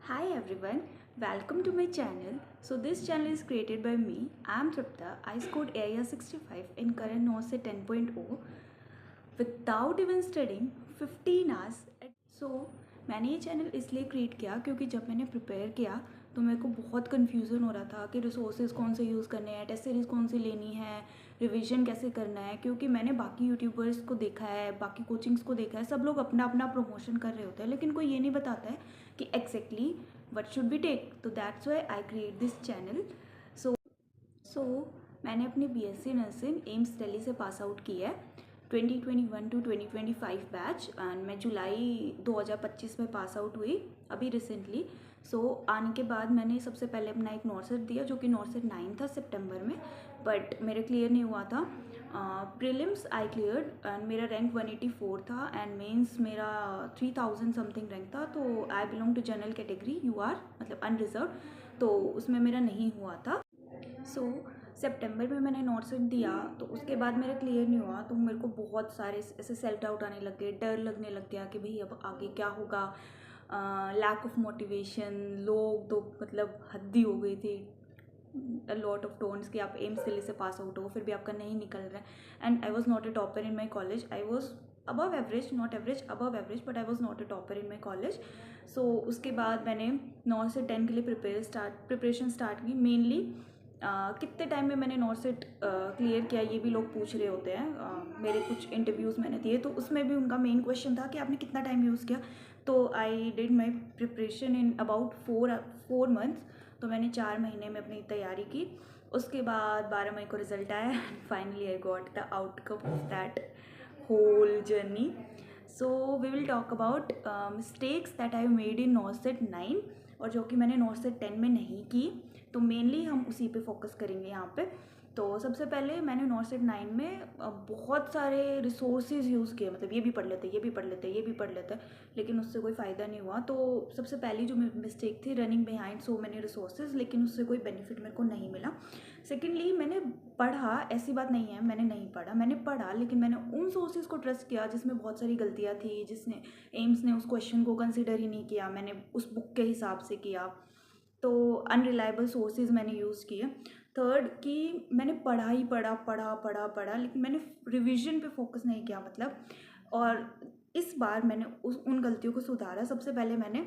Hi everyone, welcome to my channel. So this channel is created by me. I am Tripta. I scored AIR 65 in current NOSE 10.0 without even studying 15 hours. So मैंने ये channel इसलिए create किया क्योंकि जब मैंने prepare किया तो मेरे को बहुत कन्फ्यूज़न हो रहा था कि रिसोर्सेज कौन से यूज़ करने हैं, टेस्ट सीरीज़ कौन सी लेनी है, रिवीजन कैसे करना है। क्योंकि मैंने बाकी यूट्यूबर्स को देखा है, बाकी कोचिंग्स को देखा है, सब लोग अपना अपना प्रमोशन कर रहे होते हैं, लेकिन कोई ये नहीं बताता है कि exactly what should be take. तो that's why I create this channel. So मैंने अपनी बीएससी नर्सिंग एम्स दिल्ली से पास आउट की है 2021 टू 2025 बैच, एंड मैं जुलाई 2025 में पास आउट हुई अभी रिसेंटली। सो आने के बाद मैंने सबसे पहले अपना एक नॉर्सेट दिया जो कि नॉर्सेट 9 था सितंबर में, बट मेरे क्लियर नहीं हुआ था। प्रीलिम्स आई क्लियर्ड एंड मेरा रैंक 184 था एंड मेंस मेरा 3000 समथिंग रैंक था। तो I belong to general category, you are मतलब अनरिजर्व, तो उसमें मेरा नहीं हुआ था। सो सितंबर में मैंने नॉर्सेट दिया तो उसके बाद मेरा क्लियर नहीं हुआ, तो मेरे को बहुत सारे ऐसे सेल्फ डाउट आने लग गए, डर लगने लग गया कि भाई अब आगे क्या होगा। लैक ऑफ मोटिवेशन, लोग तो मतलब हद ही हो गई थी, अ लॉट ऑफ टोन्स कि आप एम्स दिल्ली से पास आउट हो फिर भी आपका नहीं निकल रहा है। And I was not a topper in my college, I was above average, not average, above average, but I was not a topper in my college. So उसके बाद मैंने 9 से 10 के लिए प्रिपरेशन स्टार्ट की। मेनली कितने टाइम में मैंने नॉर्सेट क्लियर किया ये भी लोग पूछ रहे होते हैं। मेरे कुछ इंटरव्यूज़ मैंने दिए तो उसमें भी उनका मेन क्वेश्चन था कि आपने कितना टाइम यूज़ किया। तो I did my preparation in about four months. तो मैंने 4 महीने में अपनी तैयारी की। उसके बाद 12 मई को रिजल्ट आया and finally I got the outcome of that whole journey. So we will talk about mistakes that I made in NORCET 9 और जो कि मैंने नॉर्सेट 10 में नहीं की। तो मेनली हम उसी पे फोकस करेंगे यहाँ पे। तो सबसे पहले मैंने नॉर्सेट 9 में बहुत सारे रिसोर्सेज यूज़ किए, मतलब ये भी पढ़ लेते, ये भी पढ़ लेते, ये भी पढ़ लेते, लेकिन उससे कोई फ़ायदा नहीं हुआ। तो सबसे पहली जो मिस्टेक थी, running behind so many resources, लेकिन उससे कोई बेनिफिट मेरे को नहीं मिला। सेकेंडली मैंने पढ़ा, ऐसी बात नहीं है मैंने नहीं पढ़ा, मैंने पढ़ा लेकिन मैंने उन सोर्सेज को ट्रस्ट किया जिसमें बहुत सारी गलतियाँ थी, जिसने एम्स ने उस क्वेश्चन को कंसिडर ही नहीं किया, मैंने उस बुक के हिसाब से किया। तो अनरिलायबल सोर्सेज मैंने यूज़ किए। थर्ड कि मैंने पढ़ा ही पढ़ा लेकिन मैंने रिवीजन पे फोकस नहीं किया मतलब। और इस बार मैंने उन गलतियों को सुधारा। सबसे पहले मैंने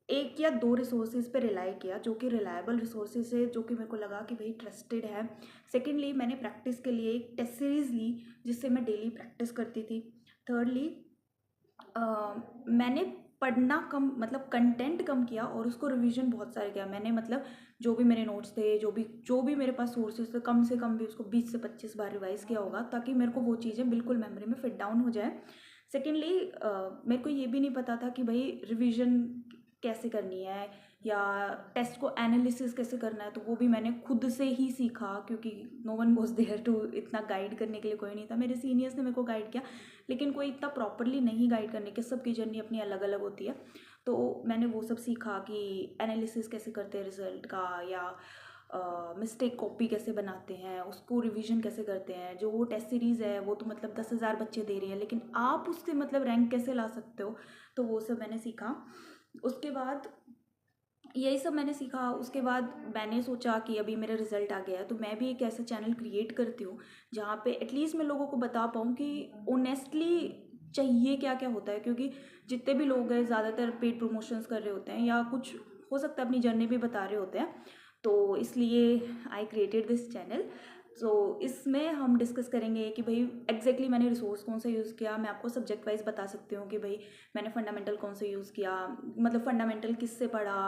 1 या 2 रिसोर्सेज पे रिलाई किया जो कि रिलायबल रिसोर्सेज है, जो कि मेरे को लगा कि भाई ट्रस्टेड है। सेकेंडली मैंने प्रैक्टिस के लिए एक टेस्ट सीरीज़ ली जिससे मैं डेली प्रैक्टिस करती थी। थर्डली मैंने पढ़ना कम, मतलब कंटेंट कम किया और उसको रिवीजन बहुत सारे किया मैंने। मतलब जो भी मेरे नोट्स थे, जो भी मेरे पास सोर्सेज थे, कम से कम भी उसको 20 से 25 बार रिवाइज किया होगा ताकि मेरे को वो चीज़ें बिल्कुल मेमोरी में फिट डाउन हो जाए। सेकेंडली मेरे को ये भी नहीं पता था कि भाई रिवीजन कैसे करनी है या टेस्ट को एनालिसिस कैसे करना है, तो वो भी मैंने खुद से ही सीखा क्योंकि no one was there to, इतना गाइड करने के लिए कोई नहीं था। मेरे सीनियर्स ने मेरे को गाइड किया लेकिन कोई इतना प्रॉपरली नहीं गाइड करने के, सबकी जर्नी अपनी अलग अलग होती है। तो मैंने वो सब सीखा कि एनालिसिस कैसे करते हैं रिजल्ट का, या मिस्टेक कॉपी कैसे बनाते हैं, उसको रिवीजन कैसे करते हैं। जो वो टेस्ट सीरीज़ है वो तो मतलब 10,000 बच्चे दे रही है, लेकिन आप उससे मतलब रैंक कैसे ला सकते हो, तो वो सब मैंने सीखा। उसके बाद यही सब मैंने सीखा। उसके बाद मैंने सोचा कि अभी मेरा रिज़ल्ट आ गया है तो मैं भी एक ऐसा चैनल क्रिएट करती हूँ जहाँ पे एटलीस्ट मैं लोगों को बता पाऊँ कि ऑनेस्टली चाहिए क्या क्या होता है। क्योंकि जितने भी लोग हैं ज़्यादातर पेड प्रमोशंस कर रहे होते हैं या कुछ हो सकता है अपनी जर्नी भी बता रहे होते हैं, तो इसलिए आई क्रिएटेड दिस चैनल। सो इसमें हम डिस्कस करेंगे कि भाई एग्जैक्टली मैंने रिसोर्स कौन सा यूज़ किया। मैं आपको सब्जेक्ट वाइज बता सकती हूँ कि भाई मैंने फंडामेंटल कौन सा यूज़ किया, मतलब फंडामेंटल किससे पढ़ा,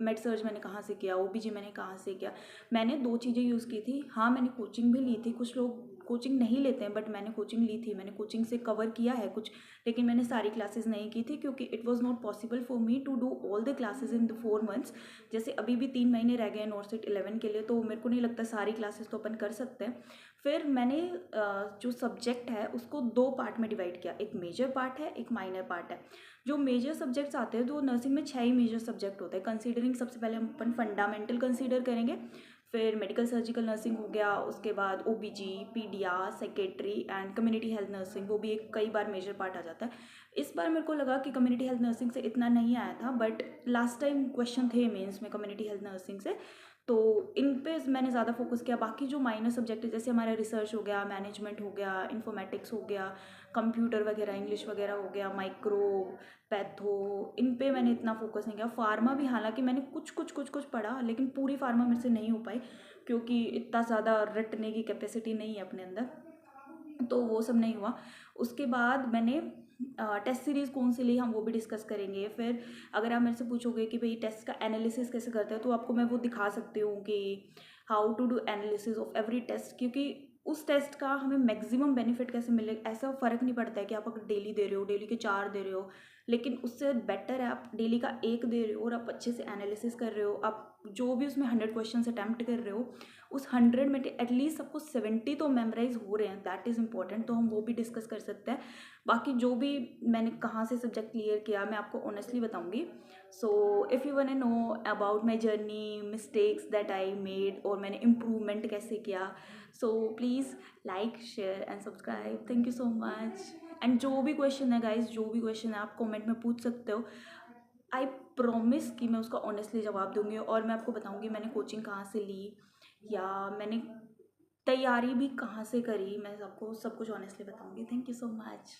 मेड सर्च मैंने कहाँ से किया, ओबीजी मैंने कहाँ से किया। मैंने 2 चीज़ें यूज़ की थी। हाँ मैंने कोचिंग भी ली थी, कुछ लोग कोचिंग नहीं लेते हैं बट मैंने कोचिंग ली थी, मैंने कोचिंग से कवर किया है कुछ, लेकिन मैंने सारी क्लासेस नहीं की थी क्योंकि it was not possible for me to do all the classes in the 4 months. जैसे अभी भी 3 महीने रह गए नॉर्सेट 11 के लिए, तो मेरे को नहीं लगता सारी क्लासेस तो अपन कर सकते हैं। फिर मैंने जो सब्जेक्ट है उसको 2 पार्ट में डिवाइड किया, एक मेजर पार्ट है, एक माइनर पार्ट है। जो मेजर सब्जेक्ट्स आते हैं तो नर्सिंग में 6 ही मेजर सब्जेक्ट होते हैं कंसीडरिंग। सबसे पहले हम अपन फंडामेंटल कंसीडर करेंगे, फिर मेडिकल सर्जिकल नर्सिंग हो गया, उसके बाद OBG, paedia, secretary and community health nursing, वो भी एक कई बार मेजर पार्ट आ जाता है। इस बार मेरे को लगा कि कम्युनिटी हेल्थ नर्सिंग से इतना नहीं आया था, बट लास्ट टाइम क्वेश्चन थे मेंस में कम्युनिटी हेल्थ नर्सिंग से, तो इन पे मैंने ज़्यादा फोकस किया। बाकी जो माइनर सब्जेक्ट है जैसे हमारा रिसर्च हो गया, मैनेजमेंट हो गया, इन्फॉर्मेटिक्स हो गया, कंप्यूटर वगैरह, इंग्लिश वगैरह हो गया, माइक्रो, पैथो, इन पे मैंने इतना फोकस नहीं किया। फार्मा भी हालांकि मैंने कुछ पढ़ा, लेकिन पूरी फार्मा मेरे से नहीं हो पाई क्योंकि इतना ज़्यादा रटने की कैपेसिटी नहीं है अपने अंदर, तो वो सब नहीं हुआ। उसके बाद मैंने टेस्ट सीरीज़ कौन सी ली हम वो भी डिस्कस करेंगे। फिर अगर आप मेरे से पूछोगे कि भाई टेस्ट का एनालिसिस कैसे करते हैं, तो आपको मैं वो दिखा सकती हूँ कि how to do analysis of every test, क्योंकि उस टेस्ट का हमें मैक्सिमम बेनिफिट कैसे मिले। ऐसा फ़र्क नहीं पड़ता है कि आप अगर डेली दे रहे हो, डेली के 4 दे रहे हो, लेकिन उससे बेटर है आप डेली का 1 दे रहे हो और आप अच्छे से एनालिसिस कर रहे हो। आप जो भी उसमें 100 क्वेश्चन अटैम्प्ट कर रहे हो, उस 100 में एटलीस्ट सबको 70 तो मेमोराइज हो रहे हैं, दैट इज़ इंपॉर्टेंट। तो हम वो भी डिस्कस कर सकते हैं। बाकी जो भी मैंने कहाँ से सब्जेक्ट क्लियर किया मैं आपको ऑनेस्टली बताऊंगी। So if you want to know about my journey, mistakes that I made, और मैंने इम्प्रूवमेंट कैसे किया, so please like, share and subscribe. Thank you so much. And जो भी क्वेश्चन है गाइज, जो भी क्वेश्चन है आप कमेंट में पूछ सकते हो। आई प्रॉमिस कि मैं उसका ऑनेस्टली जवाब दूंगी, और मैं आपको बताऊंगी मैंने कोचिंग कहाँ से ली या मैंने तैयारी भी कहाँ से करी। मैं सबको सब कुछ ऑनेस्टली बताऊंगी। Thank you so much.